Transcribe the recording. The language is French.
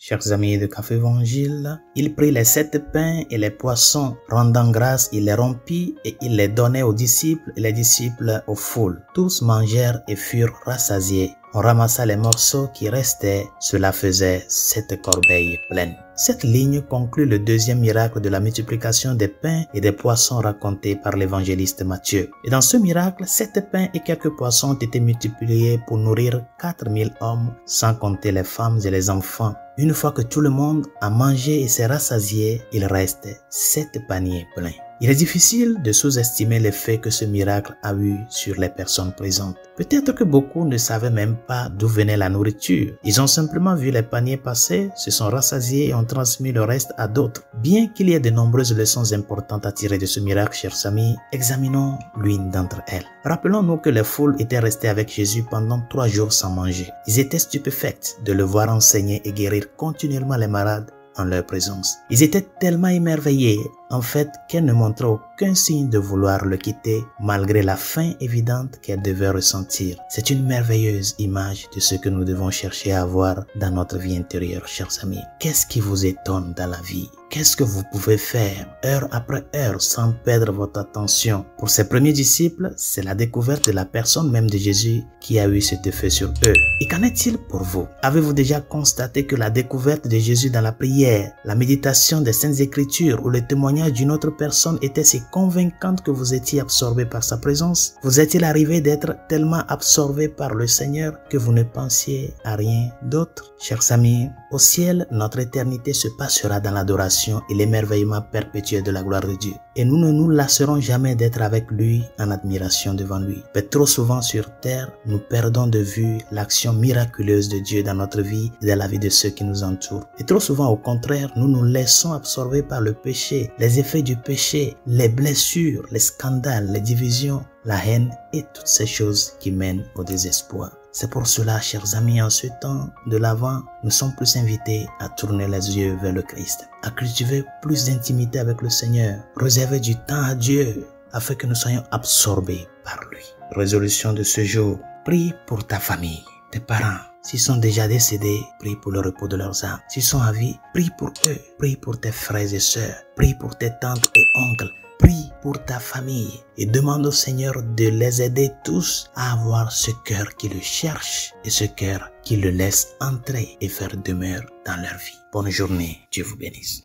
Chers amis de Café Évangile, il prit les 7 pains et les poissons, rendant grâce, il les rompit et il les donnait aux disciples et les disciples aux foules. Tous mangèrent et furent rassasiés. On ramassa les morceaux qui restaient, cela faisait 7 corbeilles pleines. Cette ligne conclut le deuxième miracle de la multiplication des pains et des poissons raconté par l'évangéliste Matthieu. Et dans ce miracle, 7 pains et quelques poissons ont été multipliés pour nourrir 4000 hommes, sans compter les femmes et les enfants. Une fois que tout le monde a mangé et s'est rassasié, il reste 7 paniers pleins. Il est difficile de sous-estimer l'effet que ce miracle a eu sur les personnes présentes. Peut-être que beaucoup ne savaient même pas d'où venait la nourriture. Ils ont simplement vu les paniers passer, se sont rassasiés et ont transmis le reste à d'autres. Bien qu'il y ait de nombreuses leçons importantes à tirer de ce miracle, chers amis, examinons l'une d'entre elles. Rappelons-nous que les foules étaient restées avec Jésus pendant 3 jours sans manger. Ils étaient stupéfaites de le voir enseigner et guérir continuellement les malades en leur présence. Ils étaient tellement émerveillés, en fait, qu'elle ne montrait aucun signe de vouloir le quitter, malgré la faim évidente qu'elle devait ressentir. C'est une merveilleuse image de ce que nous devons chercher à avoir dans notre vie intérieure, chers amis. Qu'est-ce qui vous étonne dans la vie? Qu'est-ce que vous pouvez faire heure après heure sans perdre votre attention? Pour ces premiers disciples, c'est la découverte de la personne même de Jésus qui a eu cet effet sur eux. Et qu'en est-il pour vous? Avez-vous déjà constaté que la découverte de Jésus dans la prière, la méditation des Saintes Écritures ou le témoignage d'une autre personne était si convaincante que vous étiez absorbé par sa présence? Vous est-il arrivé d'être tellement absorbé par le Seigneur que vous ne pensiez à rien d'autre? Chers amis, au ciel, notre éternité se passera dans l'adoration et l'émerveillement perpétuel de la gloire de Dieu. Et nous ne nous lasserons jamais d'être avec lui en admiration devant lui. Mais trop souvent sur terre, nous perdons de vue l'action miraculeuse de Dieu dans notre vie et dans la vie de ceux qui nous entourent. Et trop souvent, au contraire, nous nous laissons absorber par le péché, les effets du péché, les blessures, les scandales, les divisions, la haine et toutes ces choses qui mènent au désespoir. C'est pour cela, chers amis, en ce temps de l'Avent, nous sommes plus invités à tourner les yeux vers le Christ, à cultiver plus d'intimité avec le Seigneur, réserver du temps à Dieu afin que nous soyons absorbés par lui. Résolution de ce jour, prie pour ta famille, tes parents. S'ils sont déjà décédés, prie pour le repos de leurs âmes. S'ils sont à vie, prie pour eux, prie pour tes frères et sœurs, prie pour tes tantes et oncles. Prie pour ta famille et demande au Seigneur de les aider tous à avoir ce cœur qui le cherche et ce cœur qui le laisse entrer et faire demeure dans leur vie. Bonne journée, Dieu vous bénisse.